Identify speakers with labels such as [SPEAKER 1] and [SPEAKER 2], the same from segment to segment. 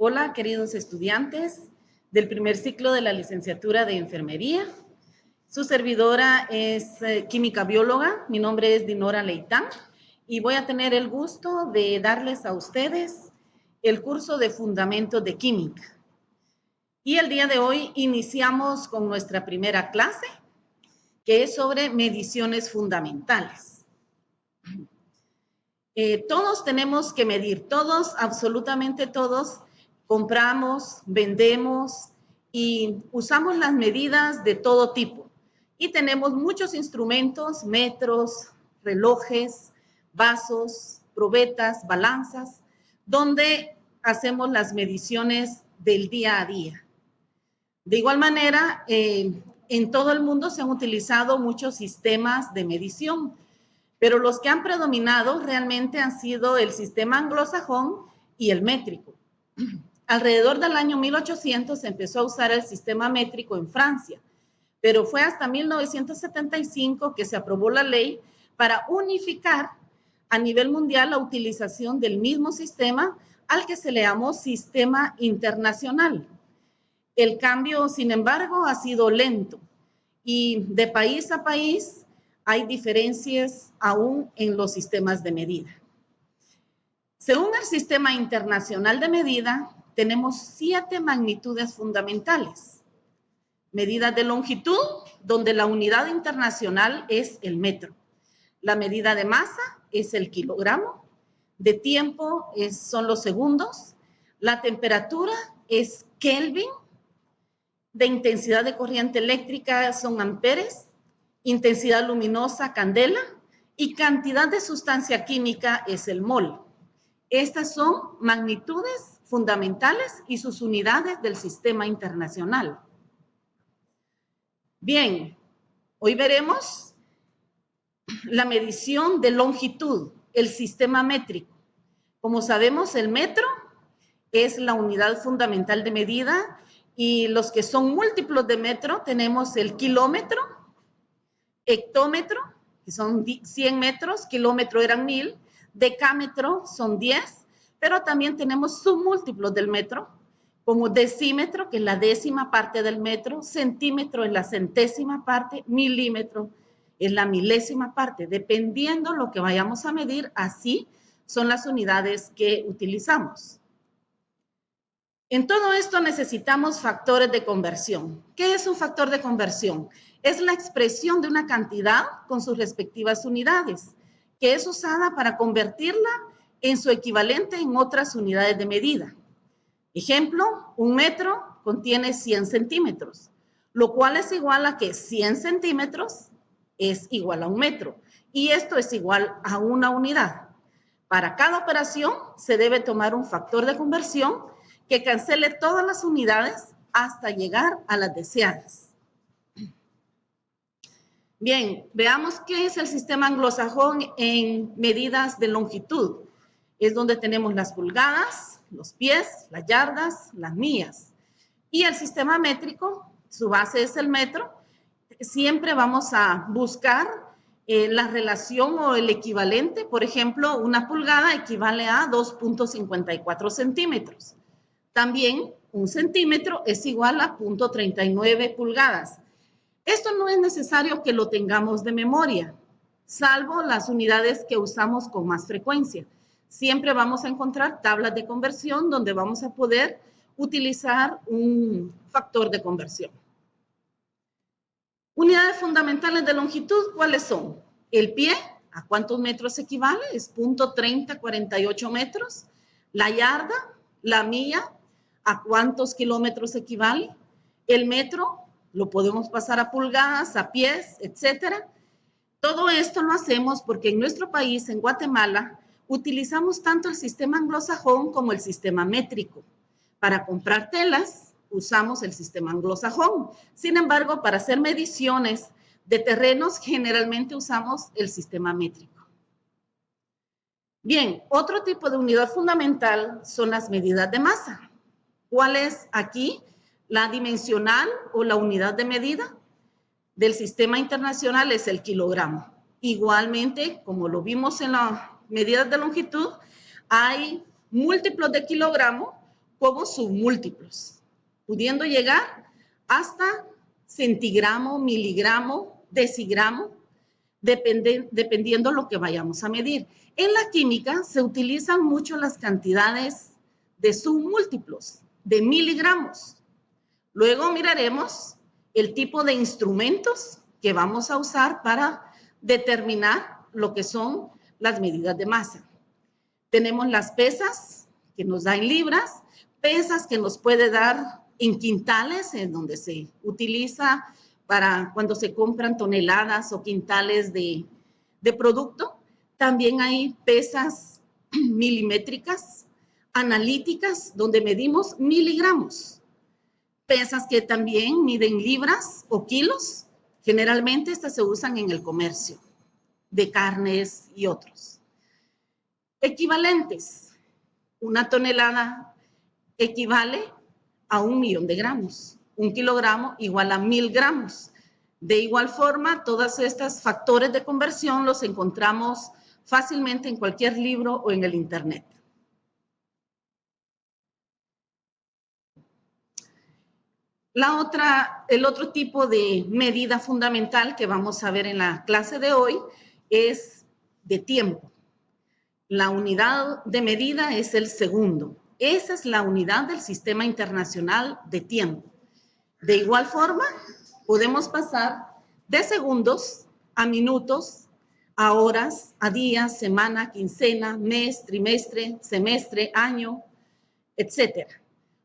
[SPEAKER 1] Hola, queridos estudiantes del primer ciclo de la licenciatura de Enfermería. Su servidora es química bióloga, mi nombre es Dinora Leitán y voy a tener el gusto de darles a ustedes el curso de Fundamentos de Química. Y el día de hoy iniciamos con nuestra primera clase, que es sobre mediciones fundamentales. Todos tenemos que medir, todos, absolutamente todos, compramos, vendemos y usamos las medidas de todo tipo. Y tenemos muchos instrumentos, metros, relojes, vasos, probetas, balanzas, donde hacemos las mediciones del día a día. De igual manera, en todo el mundo se han utilizado muchos sistemas de medición, pero los que han predominado realmente han sido el sistema anglosajón y el métrico. Alrededor del año 1800 se empezó a usar el sistema métrico en Francia, pero fue hasta 1975 que se aprobó la ley para unificar a nivel mundial la utilización del mismo sistema al que se le llamó sistema internacional. El cambio, sin embargo, ha sido lento y de país a país hay diferencias aún en los sistemas de medida. Según el Sistema Internacional de Medida, tenemos 7 magnitudes fundamentales. Medidas de longitud, donde la unidad internacional es el metro. La medida de masa es el kilogramo. De tiempo son los segundos. La temperatura es Kelvin. De intensidad de corriente eléctrica son amperes. Intensidad luminosa, candela, y cantidad de sustancia química es el mol. Estas son magnitudes fundamentales y sus unidades del sistema internacional. Bien, hoy veremos la medición de longitud, el sistema métrico. Como sabemos, el metro es la unidad fundamental de medida y los que son múltiplos de metro tenemos el kilómetro, hectómetro, que son 100 metros, kilómetro eran 1000, decámetro son 10, pero también tenemos submúltiplos del metro, como decímetro, que es la décima parte del metro, centímetro es la centésima parte, milímetro es la milésima parte, dependiendo lo que vayamos a medir, así son las unidades que utilizamos. En todo esto necesitamos factores de conversión. ¿Qué es un factor de conversión? Es la expresión de una cantidad con sus respectivas unidades, que es usada para convertirla en su equivalente en otras unidades de medida. Ejemplo, un metro contiene 100 centímetros, lo cual es igual a que 100 centímetros es igual a un metro, y esto es igual a una unidad. Para cada operación se debe tomar un factor de conversión que cancele todas las unidades hasta llegar a las deseadas. Bien, veamos qué es el sistema anglosajón en medidas de longitud. Es donde tenemos las pulgadas, los pies, las yardas, las millas. Y el sistema métrico, su base es el metro. Siempre vamos a buscar la relación o el equivalente. Por ejemplo, una pulgada equivale a 2.54 centímetros. También un centímetro es igual a 0.39 pulgadas. Esto no es necesario que lo tengamos de memoria, salvo las unidades que usamos con más frecuencia. Siempre vamos a encontrar tablas de conversión donde vamos a poder utilizar un factor de conversión. Unidades fundamentales de longitud, ¿cuáles son? El pie, ¿a cuántos metros equivale? Es 0.3048 metros. La yarda, la milla, ¿a cuántos kilómetros equivale? El metro, lo podemos pasar a pulgadas, a pies, etcétera. Todo esto lo hacemos porque en nuestro país, en Guatemala, utilizamos tanto el sistema anglosajón como el sistema métrico. Para comprar telas, usamos el sistema anglosajón. Sin embargo, para hacer mediciones de terrenos, generalmente usamos el sistema métrico. Bien, otro tipo de unidad fundamental son las medidas de masa. ¿Cuál es aquí la dimensional o la unidad de medida? Del sistema internacional es el kilogramo. Igualmente, como lo vimos en las medidas de longitud, hay múltiplos de kilogramo como submúltiplos, pudiendo llegar hasta centigramo, miligramo, decigramo, dependiendo lo que vayamos a medir. En la química se utilizan mucho las cantidades de submúltiplos, de miligramos. Luego miraremos el tipo de instrumentos que vamos a usar para determinar lo que son las medidas de masa. Tenemos las pesas, que nos da en libras, pesas que nos puede dar en quintales, en donde se utiliza para cuando se compran toneladas o quintales de producto. También hay pesas milimétricas, analíticas, donde medimos miligramos. Pesas que también miden libras o kilos. Generalmente estas se usan en el comercio de carnes y otros. Equivalentes. Una tonelada equivale a 1 millón de gramos. 1 kilogramo igual a 1000 gramos. De igual forma, todos estos factores de conversión los encontramos fácilmente en cualquier libro o en el internet. El otro tipo de medida fundamental que vamos a ver en la clase de hoy es de tiempo. La unidad de medida es el segundo. Esa es la unidad del Sistema Internacional de Tiempo. De igual forma, podemos pasar de segundos a minutos, a horas, a días, semana, quincena, mes, trimestre, semestre, año, etc.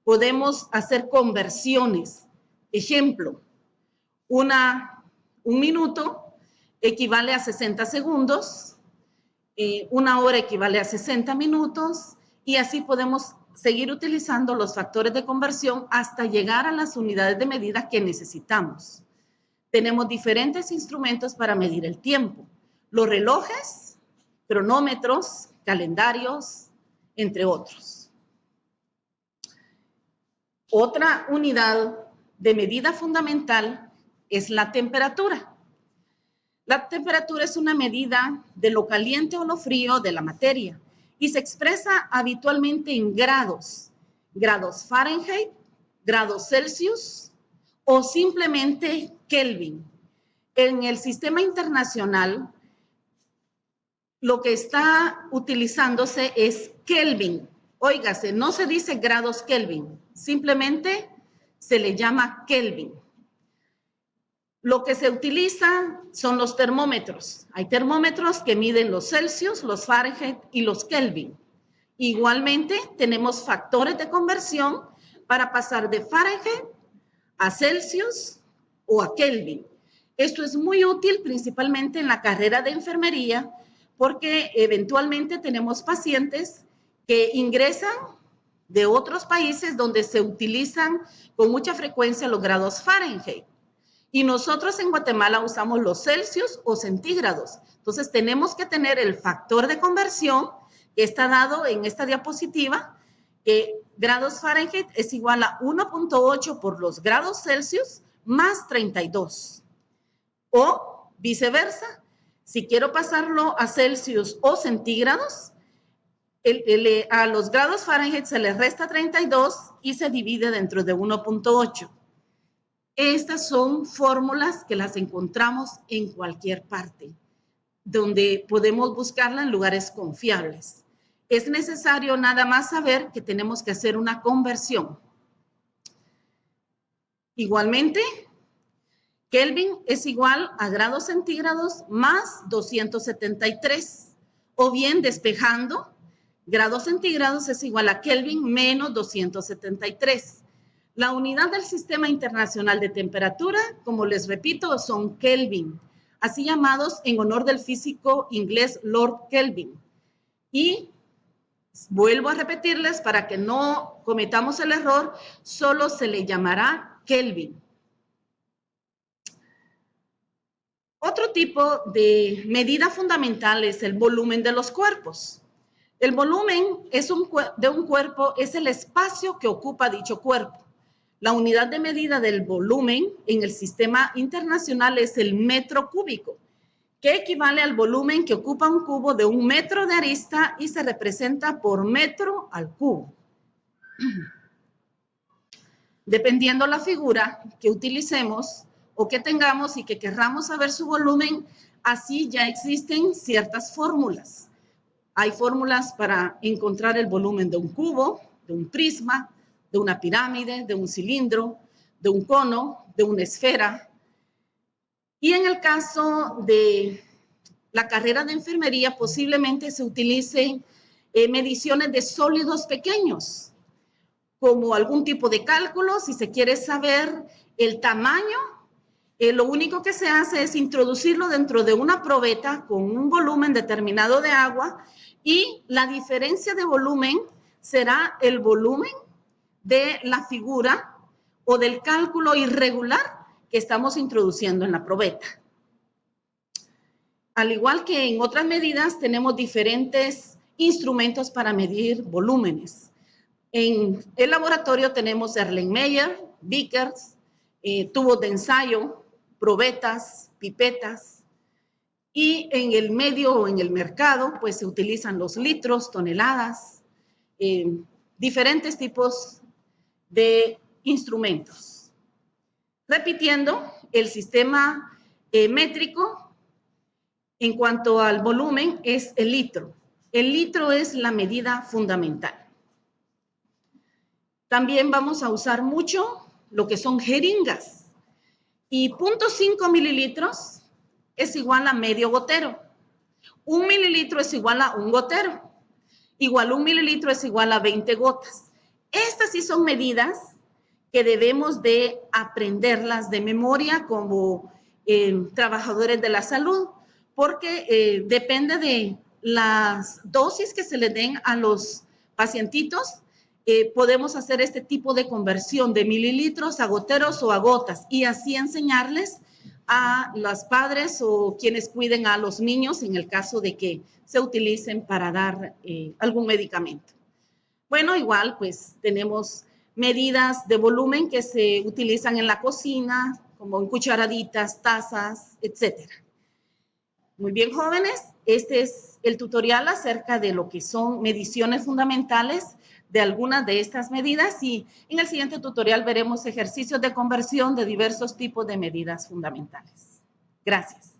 [SPEAKER 1] Podemos hacer conversiones. Ejemplo, un minuto equivale a 60 segundos, una hora equivale a 60 minutos, y así podemos seguir utilizando los factores de conversión hasta llegar a las unidades de medida que necesitamos. Tenemos diferentes instrumentos para medir el tiempo. Los relojes, cronómetros, calendarios, entre otros. Otra unidad de medida fundamental es la temperatura. La temperatura es una medida de lo caliente o lo frío de la materia y se expresa habitualmente en grados, grados Fahrenheit, grados Celsius o simplemente Kelvin. En el sistema internacional, lo que está utilizándose es Kelvin. Óigase, no se dice grados Kelvin, simplemente se le llama Kelvin. Lo que se utiliza son los termómetros. Hay termómetros que miden los Celsius, los Fahrenheit y los Kelvin. Igualmente, tenemos factores de conversión para pasar de Fahrenheit a Celsius o a Kelvin. Esto es muy útil principalmente en la carrera de enfermería porque eventualmente tenemos pacientes que ingresan de otros países donde se utilizan con mucha frecuencia los grados Fahrenheit. Y nosotros en Guatemala usamos los Celsius o centígrados. Entonces tenemos que tener el factor de conversión que está dado en esta diapositiva, que grados Fahrenheit es igual a 1.8 por los grados Celsius más 32. O viceversa, si quiero pasarlo a Celsius o centígrados, a los grados Fahrenheit se les resta 32 y se divide dentro de 1.8. Estas son fórmulas que las encontramos en cualquier parte, donde podemos buscarla en lugares confiables. Es necesario nada más saber que tenemos que hacer una conversión. Igualmente, Kelvin es igual a grados centígrados más 273, o bien despejando, grados centígrados es igual a Kelvin menos 273. La unidad del Sistema Internacional de Temperatura, como les repito, son Kelvin, así llamados en honor del físico inglés Lord Kelvin. Y vuelvo a repetirles para que no cometamos el error, solo se le llamará Kelvin. Otro tipo de medida fundamental es el volumen de los cuerpos. El volumen de un cuerpo es el espacio que ocupa dicho cuerpo. La unidad de medida del volumen en el sistema internacional es el metro cúbico, que equivale al volumen que ocupa un cubo de 1 metro de arista y se representa por metro al cubo. Dependiendo la figura que utilicemos o que tengamos y que querramos saber su volumen, así ya existen ciertas fórmulas. Hay fórmulas para encontrar el volumen de un cubo, de un prisma, de una pirámide, de un cilindro, de un cono, de una esfera. Y en el caso de la carrera de enfermería, posiblemente se utilicen mediciones de sólidos pequeños, como algún tipo de cálculo. Si se quiere saber el tamaño, lo único que se hace es introducirlo dentro de una probeta con un volumen determinado de agua, y la diferencia de volumen será el volumen de la figura o del cálculo irregular que estamos introduciendo en la probeta. Al igual que en otras medidas, tenemos diferentes instrumentos para medir volúmenes. En el laboratorio tenemos Erlenmeyer, beakers, tubos de ensayo, probetas, pipetas, y en el medio o en el mercado pues se utilizan los litros, toneladas, diferentes tipos de instrumentos. Repitiendo, el sistema métrico en cuanto al volumen es el litro. El litro es la medida fundamental. También vamos a usar mucho lo que son jeringas. Y 0.5 mililitros es igual a medio gotero. 1 mililitro es igual a un gotero. Igual 1 mililitro es igual a 20 gotas. Estas sí son medidas que debemos de aprenderlas de memoria como trabajadores de la salud, porque depende de las dosis que se le den a los pacientitos. Podemos hacer este tipo de conversión de mililitros a goteros o a gotas, y así enseñarles a los padres o quienes cuiden a los niños en el caso de que se utilicen para dar algún medicamento. Bueno, igual pues tenemos medidas de volumen que se utilizan en la cocina, como en cucharaditas, tazas, etc. Muy bien, jóvenes, este es el tutorial acerca de lo que son mediciones fundamentales de algunas de estas medidas, y en el siguiente tutorial veremos ejercicios de conversión de diversos tipos de medidas fundamentales. Gracias.